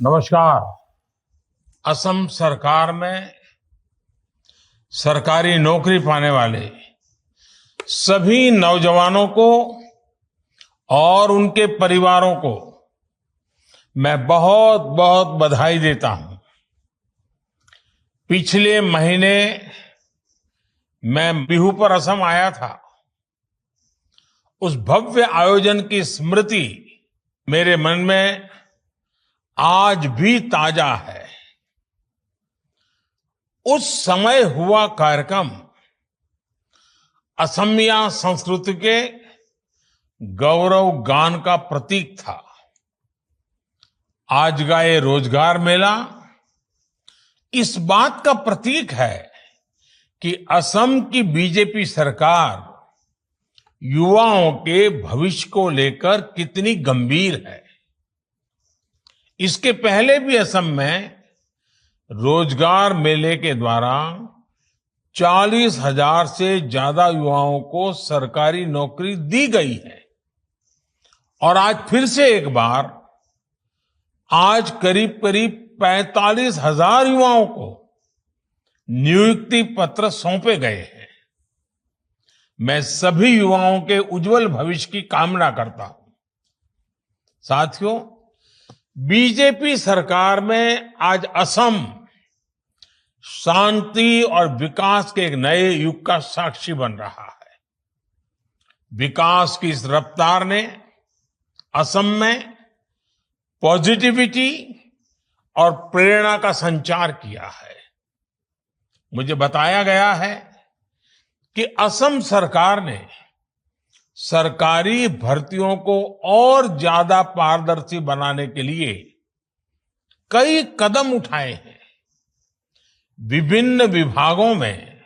नमस्कार। असम सरकार में सरकारी नौकरी पाने वाले सभी नौजवानों को और उनके परिवारों को मैं बहुत बहुत बधाई देता हूं। पिछले महीने मैं बिहू पर असम आया था। उस भव्य आयोजन की स्मृति मेरे मन में आज भी ताजा है। उस समय हुआ कार्यक्रम असमिया संस्कृति के गौरव गान का प्रतीक था। आज का ये रोजगार मेला इस बात का प्रतीक है कि असम की बीजेपी सरकार युवाओं के भविष्य को लेकर कितनी गंभीर है। इसके पहले भी असम में रोजगार मेले के द्वारा 40,000 से ज्यादा युवाओं को सरकारी नौकरी दी गई है और आज फिर से एक बार आज करीब करीब 45,000 युवाओं को नियुक्ति पत्र सौंपे गए हैं। मैं सभी युवाओं के उज्जवल भविष्य की कामना करता हूं। साथियों, बीजेपी सरकार में आज असम शांति और विकास के एक नए युग का साक्षी बन रहा है। विकास की इस रफ्तार ने असम में पॉजिटिविटी और प्रेरणा का संचार किया है। मुझे बताया गया है कि असम सरकार ने सरकारी भर्तियों को और ज्यादा पारदर्शी बनाने के लिए कई कदम उठाए हैं। विभिन्न विभागों में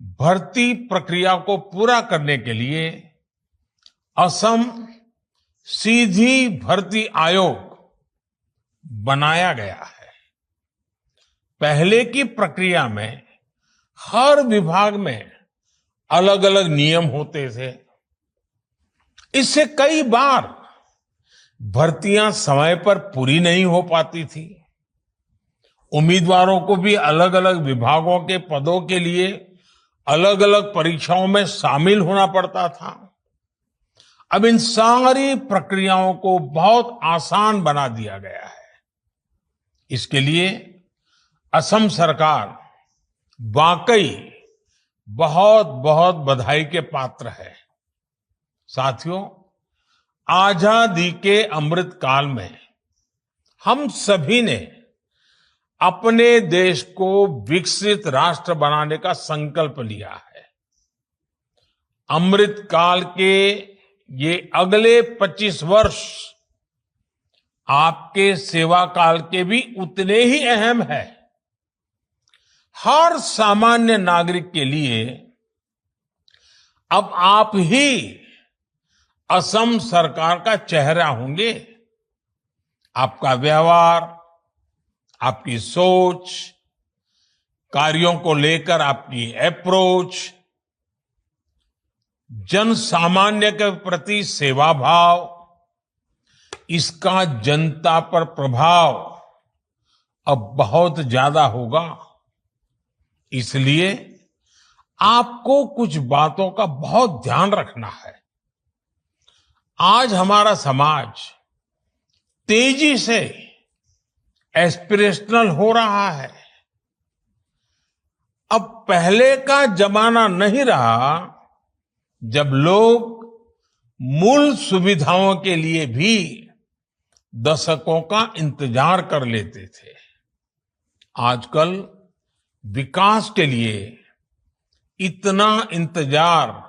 भर्ती प्रक्रिया को पूरा करने के लिए असम सीधी भर्ती आयोग बनाया गया है। पहले की प्रक्रिया में हर विभाग में अलग अलग नियम होते थे। इससे कई बार भर्तियां समय पर पूरी नहीं हो पाती थी। उम्मीदवारों को भी अलग अलग विभागों के पदों के लिए अलग अलग परीक्षाओं में शामिल होना पड़ता था। अब इन सारी प्रक्रियाओं को बहुत आसान बना दिया गया है। इसके लिए असम सरकार वाकई बहुत बहुत बधाई के पात्र है। साथियों, आजादी के अमृत काल में हम सभी ने अपने देश को विकसित राष्ट्र बनाने का संकल्प लिया है। अमृत काल के ये अगले 25 वर्ष आपके सेवा काल के भी उतने ही अहम है। हर सामान्य नागरिक के लिए अब आप ही असम सरकार का चेहरा होंगे। आपका व्यवहार, आपकी सोच, कार्यों को लेकर आपकी अप्रोच, जन सामान्य के प्रति सेवा भाव, इसका जनता पर प्रभाव अब बहुत ज्यादा होगा। इसलिए आपको कुछ बातों का बहुत ध्यान रखना है। आज हमारा समाज तेजी से एस्पिरेशनल हो रहा है। अब पहले का जमाना नहीं रहा जब लोग मूल सुविधाओं के लिए भी दशकों का इंतजार कर लेते थे। आजकल विकास के लिए इतना इंतजार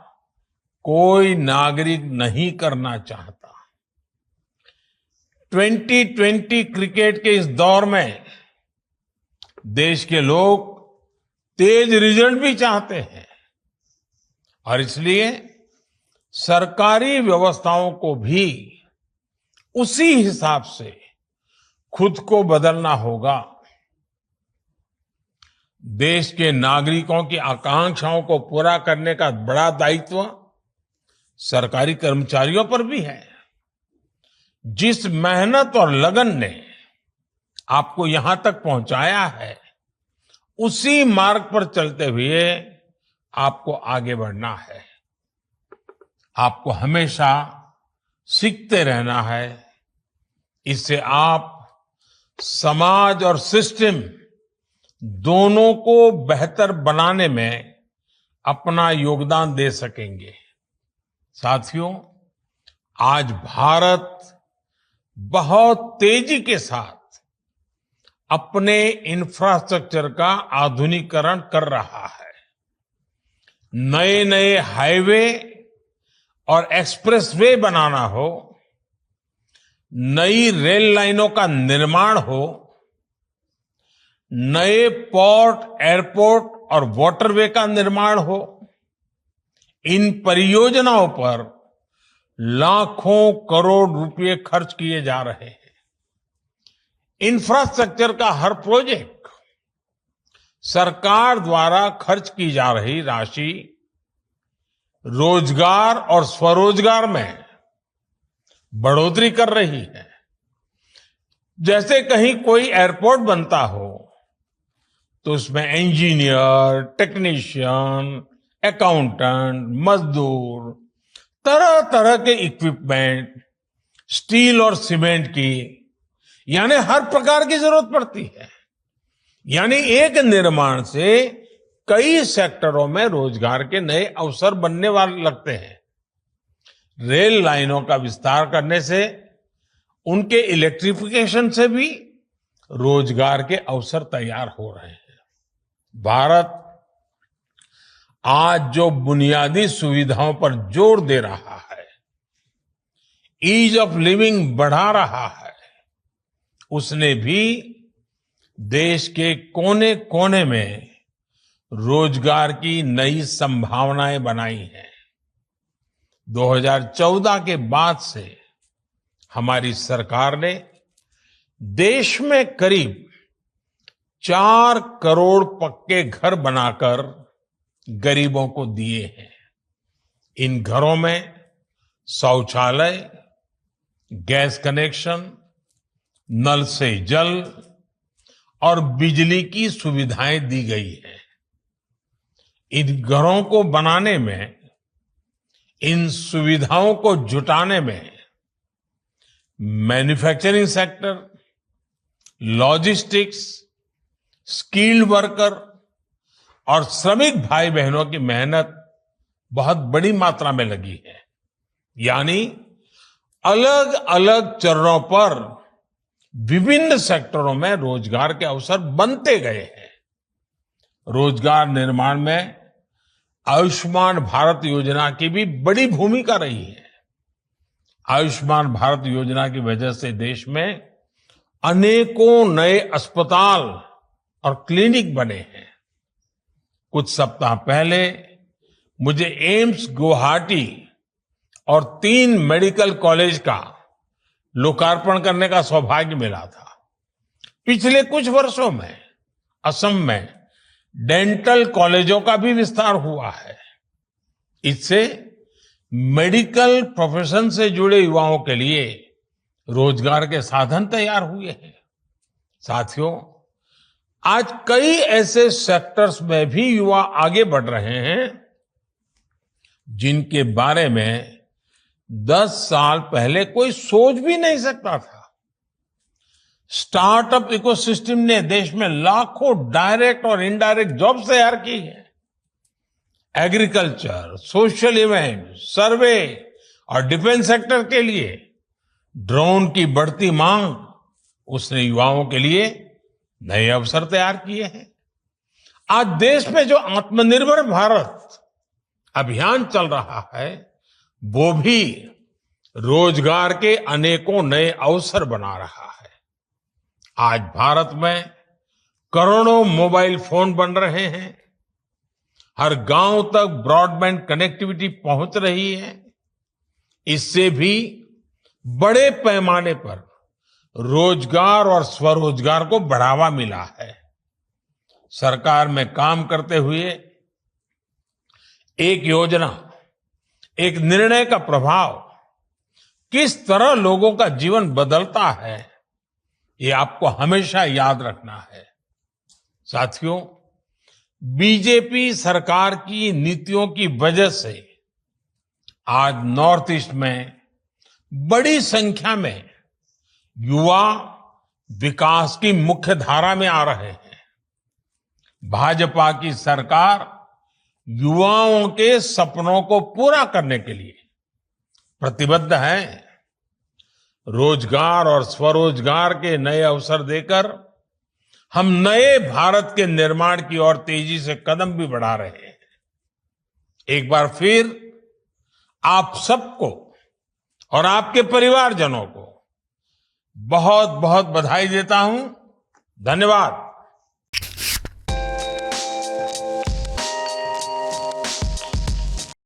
कोई नागरिक नहीं करना चाहता। 2020 क्रिकेट के इस दौर में देश के लोग तेज रिजल्ट भी चाहते हैं और इसलिए सरकारी व्यवस्थाओं को भी उसी हिसाब से खुद को बदलना होगा। देश के नागरिकों की आकांक्षाओं को पूरा करने का बड़ा दायित्व सरकारी कर्मचारियों पर भी है। जिस मेहनत और लगन ने आपको यहां तक पहुंचाया है, उसी मार्ग पर चलते हुए आपको आगे बढ़ना है। आपको हमेशा सीखते रहना है। इससे आप समाज और सिस्टम दोनों को बेहतर बनाने में अपना योगदान दे सकेंगे। साथियों, आज भारत बहुत तेजी के साथ अपने इंफ्रास्ट्रक्चर का आधुनिकीकरण कर रहा है। नए नए हाईवे और एक्सप्रेसवे बनाना हो, नई रेल लाइनों का निर्माण हो, नए पोर्ट, एयरपोर्ट और वाटरवे का निर्माण हो, इन परियोजनाओं पर लाखों करोड़ रुपए खर्च किए जा रहे हैं। इंफ्रास्ट्रक्चर का हर प्रोजेक्ट सरकार द्वारा खर्च की जा रही राशि रोजगार और स्वरोजगार में बढ़ोतरी कर रही है। जैसे कहीं कोई एयरपोर्ट बनता हो तो उसमें इंजीनियर, टेक्नीशियन, अकाउंटेंट, मजदूर, तरह तरह के इक्विपमेंट, स्टील और सीमेंट की, यानी हर प्रकार की जरूरत पड़ती है। यानी एक निर्माण से कई सेक्टरों में रोजगार के नए अवसर बनने वाले लगते हैं। रेल लाइनों का विस्तार करने से, उनके इलेक्ट्रिफिकेशन से भी रोजगार के अवसर तैयार हो रहे हैं। भारत आज जो बुनियादी सुविधाओं पर जोर दे रहा है, ईज ऑफ लिविंग बढ़ा रहा है, उसने भी देश के कोने कोने में रोजगार की नई संभावनाएं बनाई हैं। 2014 के बाद से हमारी सरकार ने देश में करीब 4 करोड़ पक्के घर बनाकर गरीबों को दिए हैं। इन घरों में शौचालय, गैस कनेक्शन, नल से जल और बिजली की सुविधाएं दी गई है। इन घरों को बनाने में, इन सुविधाओं को जुटाने में manufacturing sector, logistics, skilled worker और श्रमिक भाई बहनों की मेहनत बहुत बड़ी मात्रा में लगी है। यानी अलग अलग चरणों पर विभिन्न सेक्टरों में रोजगार के अवसर बनते गए हैं। रोजगार निर्माण में आयुष्मान भारत योजना की भी बड़ी भूमिका रही है। आयुष्मान भारत योजना की वजह से देश में अनेकों नए अस्पताल और क्लिनिक बने हैं। कुछ सप्ताह पहले मुझे एम्स गुवाहाटी और 3 मेडिकल कॉलेज का लोकार्पण करने का सौभाग्य मिला था। पिछले कुछ वर्षों में असम में डेंटल कॉलेजों का भी विस्तार हुआ है। इससे मेडिकल प्रोफेशन से जुड़े युवाओं के लिए रोजगार के साधन तैयार हुए हैं। साथियों, आज कई ऐसे सेक्टर्स में भी युवा आगे बढ़ रहे हैं जिनके बारे में 10 साल पहले कोई सोच भी नहीं सकता था। स्टार्टअप इकोसिस्टम ने देश में लाखों डायरेक्ट और इनडायरेक्ट जॉब्स तैयार की है। एग्रीकल्चर, सोशल इवेंट, सर्वे और डिफेंस सेक्टर के लिए ड्रोन की बढ़ती मांग, उसने युवाओं के लिए नए अवसर तैयार किए हैं। आज देश में जो आत्मनिर्भर भारत अभियान चल रहा है, वो भी रोजगार के अनेकों नए अवसर बना रहा है। आज भारत में करोड़ों मोबाइल फोन बन रहे हैं। हर गांव तक ब्रॉडबैंड कनेक्टिविटी पहुंच रही है। इससे भी बड़े पैमाने पर रोजगार और स्वरोजगार को बढ़ावा मिला है। सरकार में काम करते हुए एक योजना, एक निर्णय का प्रभाव किस तरह लोगों का जीवन बदलता है, ये आपको हमेशा याद रखना है। साथियों, बीजेपी सरकार की नीतियों की वजह से आज नॉर्थ ईस्ट में बड़ी संख्या में युवा विकास की मुख्य धारा में आ रहे हैं। भाजपा की सरकार युवाओं के सपनों को पूरा करने के लिए प्रतिबद्ध है। रोजगार और स्वरोजगार के नए अवसर देकर हम नए भारत के निर्माण की ओर तेजी से कदम भी बढ़ा रहे हैं। एक बार फिर आप सबको और आपके परिवारजनों को बहुत बहुत बधाई देता हूं। धन्यवाद।